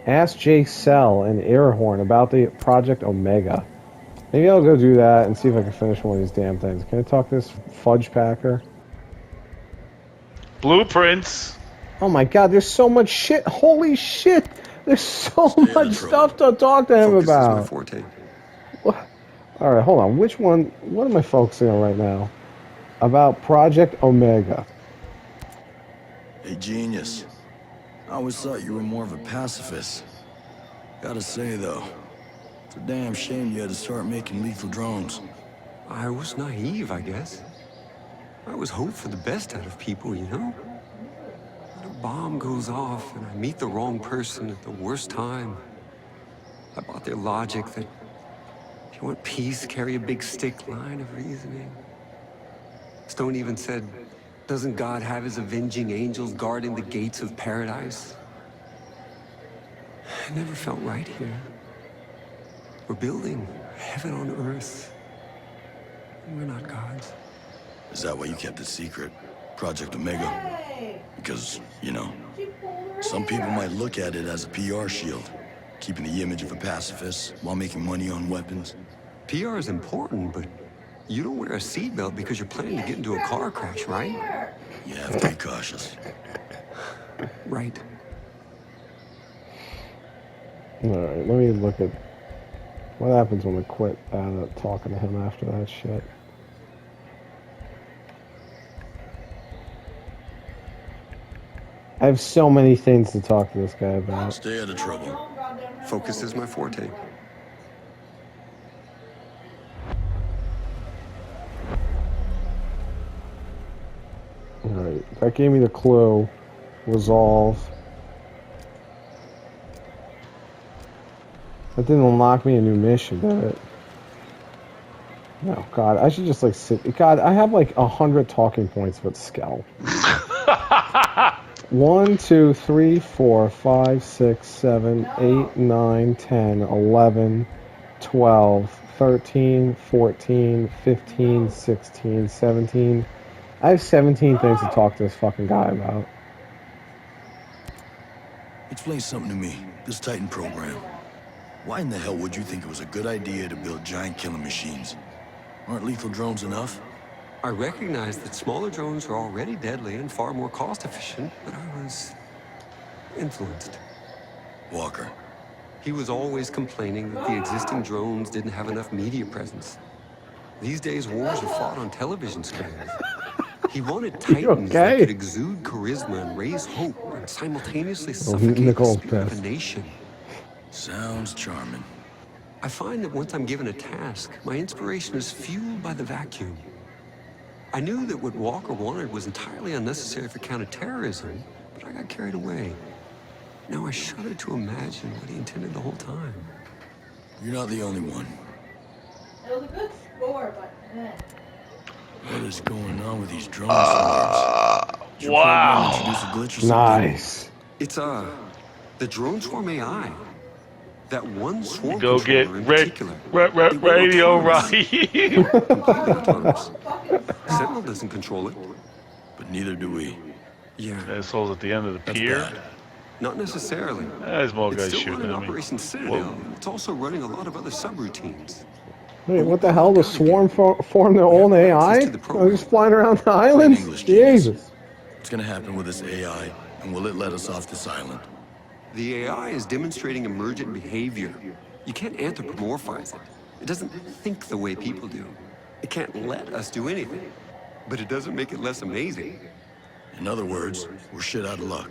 Ask Jay Skell and Airhorn about the Project Omega. Maybe I'll go do that and see if I can finish one of these damn things. Can I talk to this fudge packer? Blueprints. Oh my god, there's so much shit. Holy shit. There's so much stuff to talk to him Focus about. is my forte. What? Alright, hold on. Which one? What am I focusing on right now? About Project Omega. Hey, genius. I always thought you were more of a pacifist. Gotta say, though, it's a damn shame you had to start making lethal drones. I was naive, I guess. I always hoped for the best out of people, you know? When a bomb goes off and I meet the wrong person at the worst time, I bought their logic that if you want peace, carry a big stick line of reasoning. Stone even said, doesn't God have his avenging angels guarding the gates of paradise? I never felt right here. We're building heaven on earth. And we're not gods. Is that why you kept it secret? Project Omega? Because, you know, some people might look at it as a PR shield, keeping the image of a pacifist while making money on weapons. PR is important, but you don't wear a seatbelt because you're planning to get into a car crash, right? You have to be cautious. Right. Alright, let me look at what happens when we quit talking to him after that shit. I have so many things to talk to this guy about. Stay out of trouble. Focus is my forte. Alright, that gave me the clue. Resolve. That didn't unlock me a new mission, did it? No, God, I should just like sit. God, I have like 100 talking points with Skell. 1, 2, 3, 4, 5, 6, 7, 8, 9, 10, 11, 12, 13, 14, 15, 16, 17. I have 17 things to talk to this fucking guy about. Explain something to me. This Titan program. Why in the hell would you think it was a good idea to build giant killing machines? Aren't lethal drones enough? I recognize that smaller drones are already deadly and far more cost-efficient, but I was influenced. Walker. He was always complaining that the existing drones didn't have enough media presence. These days, wars are fought on television screens. He wanted titans that could exude charisma and raise hope and simultaneously suffocate the spirit of a nation. Sounds charming. I find that once I'm given a task, my inspiration is fueled by the vacuum. I knew that what Walker wanted was entirely unnecessary for counterterrorism, but I got carried away. Now I shudder to imagine what he intended the whole time. You're not the only one. It was a good score, but What is going on with these drone swarms? Wow. Nice. It's the drone swarm AI. That one swarm Go get radio right. Sentinel doesn't control it. But neither do we. Yeah. Assholes at the end of the pier. Not necessarily. There's more guys It's still shooting running at me. Operation Citadel. It's also running a lot of other subroutines. Wait, what the hell? The swarm formed their own AI? They're just flying around the island? Jesus. What's gonna happen with this AI, and will it let us off this island? The AI is demonstrating emergent behavior. You can't anthropomorphize it. It doesn't think the way people do. It can't let us do anything. But it doesn't make it less amazing. In other words, we're shit out of luck.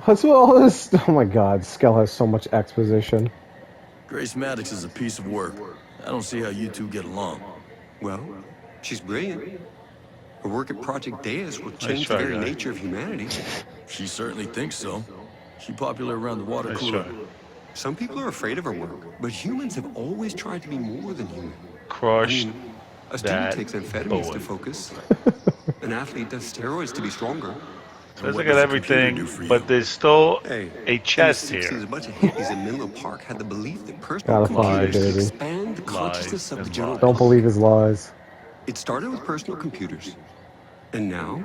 What's with all this? Oh my god, Skell has so much exposition. Grace Maddox is a piece of work. I don't see how you two get along. Well, she's brilliant. Her work at Project Deus will change the very nature of humanity. She certainly thinks so. She's popular around the water cooler. Some people are afraid of her work, but humans have always tried to be more than human. Crush a student takes amphetamines to focus. An athlete does steroids to be stronger. Let's look at everything, but there's still a chest in the 60s, here. A bunch of hippies in Menlo Park had the belief that personal computers could expand the consciousness of the general public. Don't believe his lies. It started with personal computers. And now,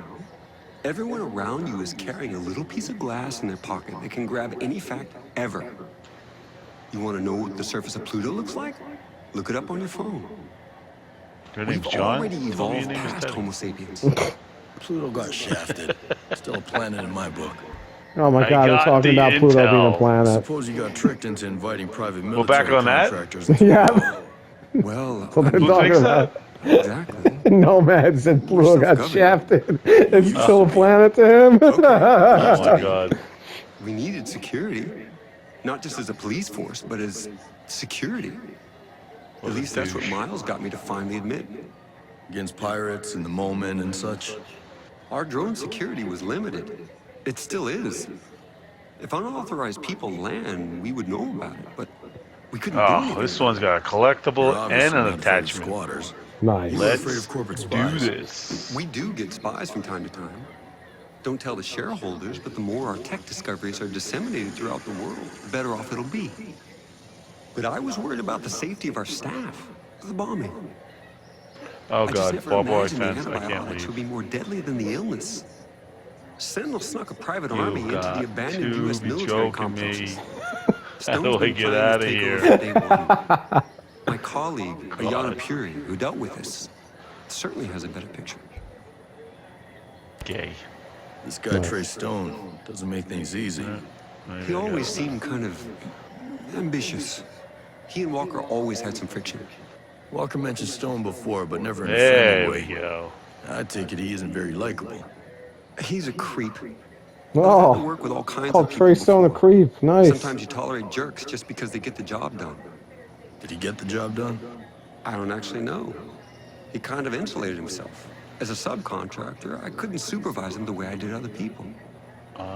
Everyone around you is carrying a little piece of glass in their pocket that can grab any fact ever. You want to know what the surface of Pluto looks like? Look it up on your phone. Your We've name's John? already Told me your evolved name was past Teddy. Homo sapiens. Pluto got shafted. Still a planet in my book. Oh my I God, they're got talking the about Pluto being a intel. planet. Suppose you got tricked into inviting private We're back military on that? contractors into Yeah. war. Well, That's what they're Who talking thinks about. that? exactly. Nomad said Pluto got self-governing. shafted. It's Used still to a be. planet to him. Oh my God. We needed security, not just as a police force, but as security. What At a least that's what douche. Miles got me to finally admit. Against pirates and the moment and such. Our drone security was limited. It still is. If unauthorized people land, we would know about it, but we couldn't do anything. Oh, this one's got a You're collectible and obviously an not afraid of attachment. squatters. Nice. You were afraid Let's of corporate do spies. this. We do get spies from time to time. Don't tell the shareholders, but the more our tech discoveries are disseminated throughout the world, the better off it'll be. But I was worried about the safety of our staff, the bombing. Oh I just God, never barbed wire imagined the fence. I can't antibiotics would leave. be more deadly than the illness. Sentinel snuck a private You army into the got abandoned to U.S. be military joking me. complexes. How do Stone's I been get planning out to of take here? over from day one. My colleague, Ayana God. Puri, who dealt with this, certainly has a better picture. Gay. This guy Trey Stone doesn't make things easy. There He you always go. seemed kind of ambitious. He and Walker always had some friction. Walker mentioned Stone before, but never in a There friendly we way. go. I take it he isn't very likable. He's a creep. I've had to Oh, work with all kinds called of people Trey Stone a before. creep. Nice. Sometimes you tolerate jerks just because they get the job done. Did he get the job done? I don't actually know. He kind of insulated himself. As a subcontractor, I couldn't supervise him the way I did other people.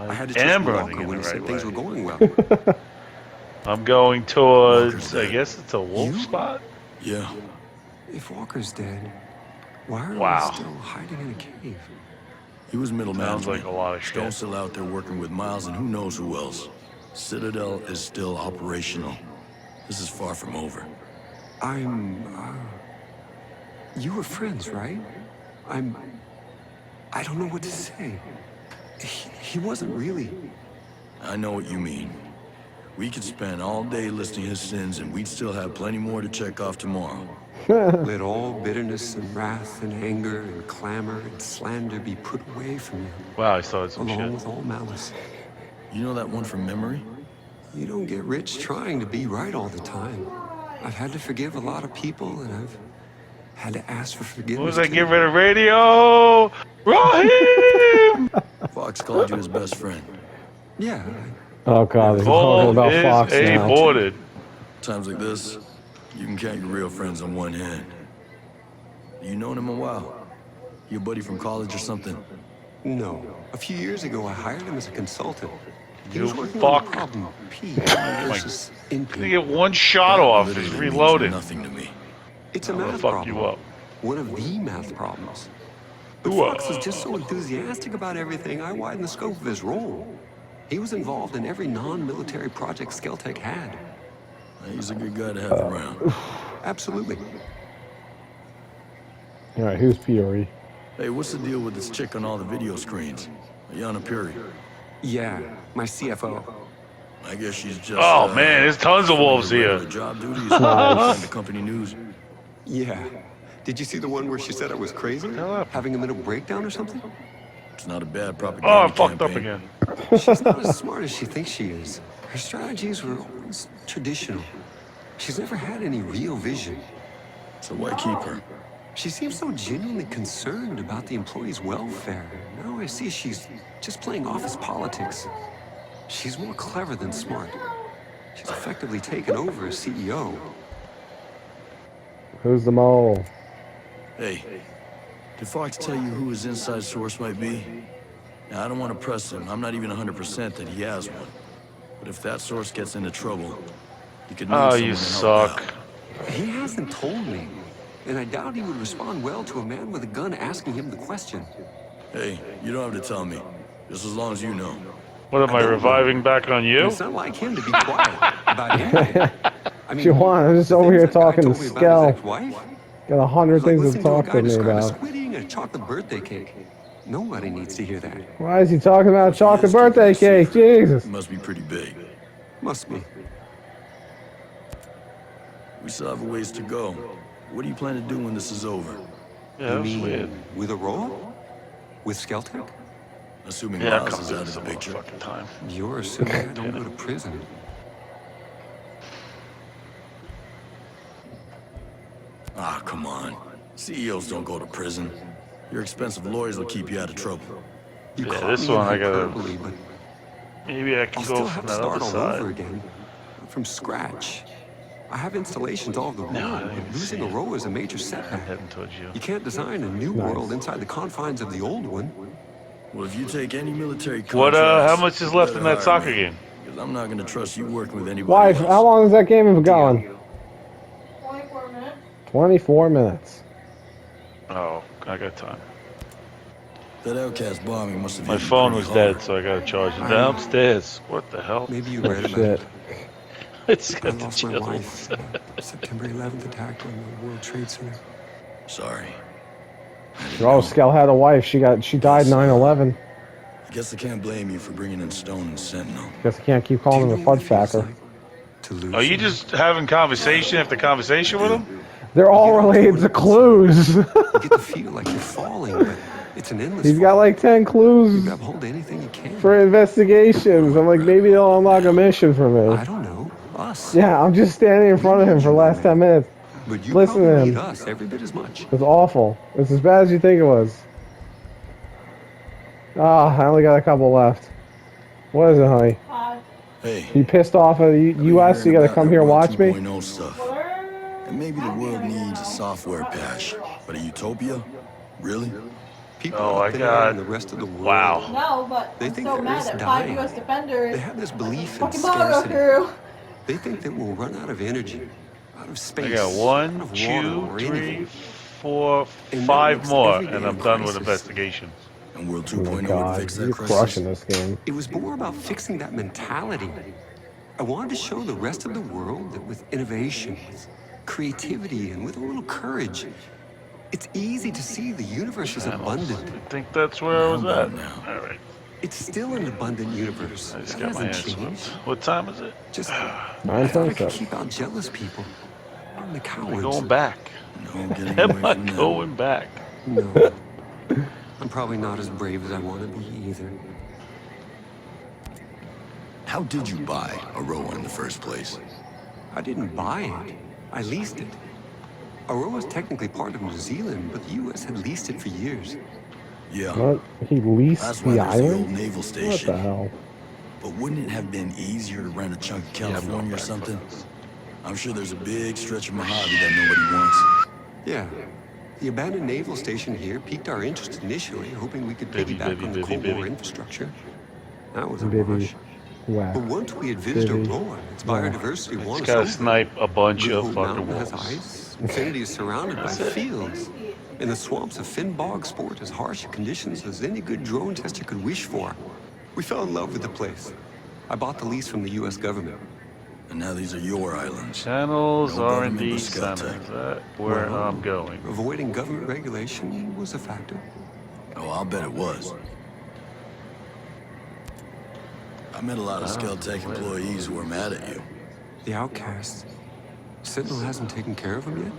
I had to trust am running Walker in when the he said right things way. were going well. I'm going towards, Walker's I dead. guess it's a wolf You? spot? Yeah. If Walker's dead, why are Wow. we still hiding in a cave? He was middle Sounds management. like a lot of shit. Stone's still out there working with Miles and who knows who else. Citadel is still operational. This is far from over. You were friends, right? I don't know what to say. He wasn't really. I know what you mean. We could spend all day listing his sins and we'd still have plenty more to check off tomorrow. Let all bitterness and wrath and anger and clamor and slander be put away from you, Wow, I saw some along shit. with all malice. You know that one from memory? You don't get rich trying to be right all the time. I've had to forgive a lot of people, and I've had to ask for What forgiveness. was I too. get rid of radio? Raheem! Fox called you his best friend. Yeah, Oh God, they're talking Vault about Fox is now. aborted. Times like this, you can count your real friends on one hand. You known him a while? Your buddy from college or something? no. A few years ago, I hired him as a consultant. He You was working on fuck. the problem P versus Gonna NP. get one shot off. He's Literally means reloaded. nothing to me. It's a I'm gonna math fuck problem. you up. One of the math problems. But Whoa. Fox was just so enthusiastic about everything, I widened the scope of his role. He was involved in every non-military project Skelltech had. He's a good guy to have around. Absolutely. All right, who's Peory? Hey, what's the deal with this chick on all the video screens? Ayana Puri. Yeah, my CFO. I guess she's just. Oh man, there's tons of wolves doing here. regular job duties. And the company news. Yeah. Did you see the one where she said I was crazy? Hell up. Having a mental breakdown or something? It's not a bad propaganda Oh, I fucked up campaign. again. She's not as smart as she thinks she is. Her strategies were always traditional. She's never had any real vision. So why keep her? She seems so genuinely concerned about the employees' welfare. Now I see she's just playing office politics. She's more clever than smart. She's effectively taken over as CEO. Who's the mole? Hey, did Fox tell you who his inside source might be? Now, I don't want to press him. I'm not even 100% that he has one. But if that source gets into trouble, you could need Oh, someone you to help suck. out. He hasn't told me. And I doubt he would respond well to a man with a gun asking him the question. Hey, you don't have to tell me. Just as long as you know. What am I reviving back on And you? it's not like him to be quiet about anything. I mean, Juwan, I'm just the over things here that guy talking to told me about Skell. his ex-wife, Got 100 it's like things to listening to a talk guy to me describe a about. squid eating a chocolate birthday cake. Nobody needs to hear that. Why is he talking about chocolate birthday cake? Jesus. It must be pretty big. Must be. We still have a ways to go. What do you plan to do when this is over? Yeah, that was weird. With Aurora? With Skell? Assuming Yeah, Miles come is to out of this the some picture. fucking time. You're assuming I don't go to prison. Ah, come on. CEOs don't go to prison. Your expensive lawyers will keep you out of trouble. You Yeah, caught this me in one I gotta- hyperbole, but Maybe I can I'll go still from have to that start other all side. over again. From scratch. I have installations all over the No, I world, don't but even losing see it. Aurora is a major I'm setback. heading towards you. You can't design a new world inside the confines of the old one. Well, if you take any military What, contracts, how much is you left in better that hire soccer me, game? because I'm not gonna trust you working with anybody Wife, else. how long is that game been going? 24 minutes. 24 minutes. Oh, I got time. That outcast bombing must have My hit you phone pretty was hard. dead, so I gotta charge it downstairs. What the hell? Maybe you Oh, read about shit. it. It's I got the lost my chills. wife in the September 11th attack on the World Trade Center. Sorry. I didn't Oh, know. Skell had a wife. She died 9/11. I guess I can't blame you for bringing in Stone and Sentinel. Guess I can't keep Do calling you him a know what fudge it feels packer. like to lose Are you someone? just having conversation after conversation with him? They're all related to clues. You get to feel like you're falling, but it's an endless He's got fall. like 10 You clues grab hold of anything you can. for investigations. I'm like, maybe they'll unlock a mission for me. I don't know. Us. Yeah, I'm just standing in front of him for the last 10 minutes. But you Listen to probably him. need us every bit as much. It's awful. It's as bad as you think it was. Ah, I only got a couple left. What is it, honey? Hey, You pissed off at the U.S., so you gotta come here and watch me? 2.0 stuff. And maybe the world needs a software patch, but a utopia? Really? People Oh, out I there got- in the rest of the world. Wow. No, but They I'm think so the mad Earth's that 5 dying. U.S. defenders. They have this belief in Fucking Mago scarcity. crew. They think that we'll run out of energy, out of space, I got out one, of water, two, or three, anything. 4, And that 5 makes more, every day and a I'm done with crisis. investigations. And World Oh my 2.0 would god, fix that you're crisis? crushing this game. It was more about fixing that mentality. I wanted to show the rest of the world that with innovation, with creativity, and with a little courage, it's easy to see the universe is abundant. I think that's where I was How at. about now? All right, It's still an abundant universe. I just That got my hasn't hands changed. swept. What time is it? Just, I 9:27. could keep out jealous people. And the cowards. Going back. No getting Am away I from that. going back? No. I'm probably not as brave as I want to be either. How did you buy Aroa in the first place? I didn't buy it. I leased it. Aroa's technically part of New Zealand, but the U.S. had leased it for years. Yeah, What? He leased that's why the there's the old island? naval What station. the hell? But wouldn't it have been easier to rent a chunk of California or something? I'm sure there's a big stretch of Mojave that nobody wants. Yeah. The abandoned naval station here piqued our interest initially, hoping we could Bibby, piggyback bibby, on the bibby, Cold War bibby. infrastructure. That was a Bibby. rush. Whack. But once we had visited Bibby. Aurora, its Wow. biodiversity won Just us gotta over. snipe a bunch Good of Hope fucking Mountain has wolves. ice. Infinity is surrounded by That's it. fields. And the swamps of Finn Bog sport as harsh conditions as any good drone tester could wish for. We fell in love with the place. I bought the lease from the U.S. government. And now these are your islands. Channels, No government R&D but Skell center. Tech. Is that where Well, I'm going? Avoiding government regulation was a factor. Oh, I'll bet it was. I met a lot of Skell Tech employees who were mad at you. The outcasts. Sentinel hasn't taken care of them yet?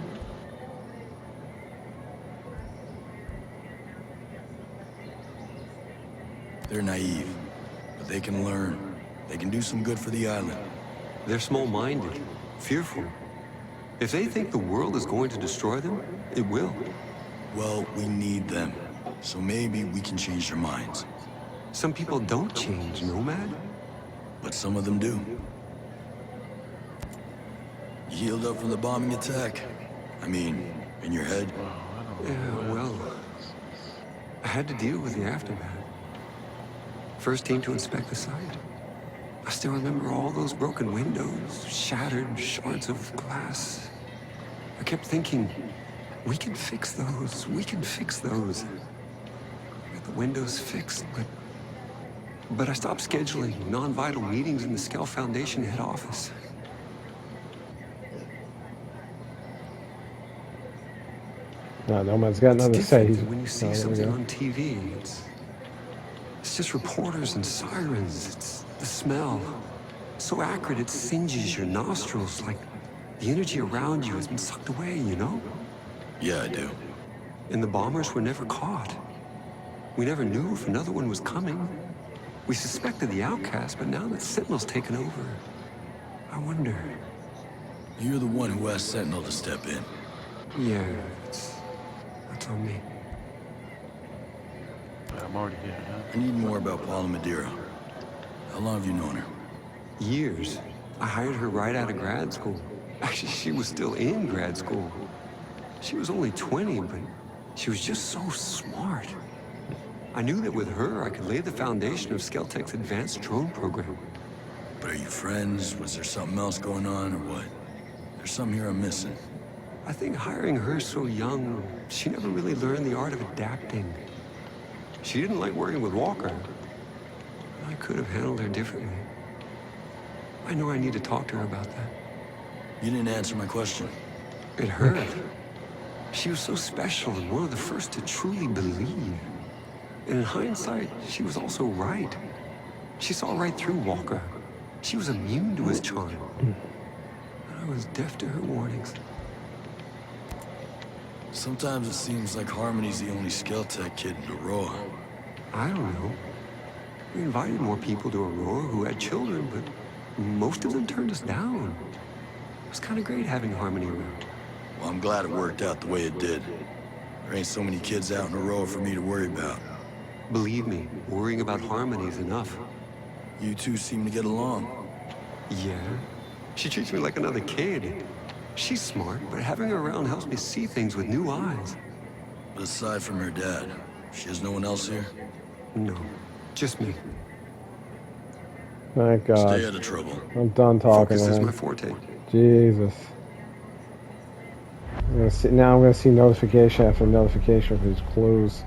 They're naive, but they can learn. They can do some good for the island. They're small-minded, fearful. If they think the world is going to destroy them, it will. Well, we need them. So maybe we can change their minds. Some people don't change, Nomad. But some of them do. You healed up from the bombing attack? I mean, in your head? Yeah, well, I had to deal with the aftermath. First team to inspect the site. I still remember all those broken windows, shattered shards of glass. I kept thinking, we can fix those, we can fix those. Get the windows fixed, but I stopped scheduling non-vital meetings in the Skell Foundation head office. No, Nomad's got It's nothing to say. different He's than when you see there we something go. on TV. It's just reporters and sirens. It's the smell. So acrid it singes your nostrils, like the energy around you has been sucked away, you know? Yeah, I do. And the bombers were never caught. We never knew if another one was coming. We suspected the outcast, but now that Sentinel's taken over, I wonder. You're the one who asked Sentinel to step in. Yeah, that's on me. I'm already here, huh? I need more about Paula Madeira. How long have you known her? Years. I hired her right out of grad school. Actually, she was still in grad school. She was only 20, but she was just so smart. I knew that with her, I could lay the foundation of Skell Tech's advanced drone program. But are you friends? Was there something else going on, or what? There's something here I'm missing. I think hiring her so young, she never really learned the art of adapting. She didn't like working with Walker. I could have handled her differently. I know I need to talk to her about that. You didn't answer my question. It hurt. She was so special and one of the first to truly believe. And in hindsight, she was also right. She saw right through Walker. She was immune to his charm. I was deaf to her warnings. Sometimes it seems like Harmony's the only Skell Tech kid in Aurora. I don't know. We invited more people to Aurora who had children, but most of them turned us down. It was kind of great having Harmony around. Well, I'm glad it worked out the way it did. There ain't so many kids out in Aurora for me to worry about. Believe me, worrying about Harmony is enough. You two seem to get along. Yeah, she treats me like another kid. She's smart, but having her around helps me see things with new eyes. But aside from her dad, she has no one else here? No, just me. Thank God. Stay out of trouble. I'm done talking Focus to is him. my forte. Jesus. Now I'm gonna see notification after notification of his clues.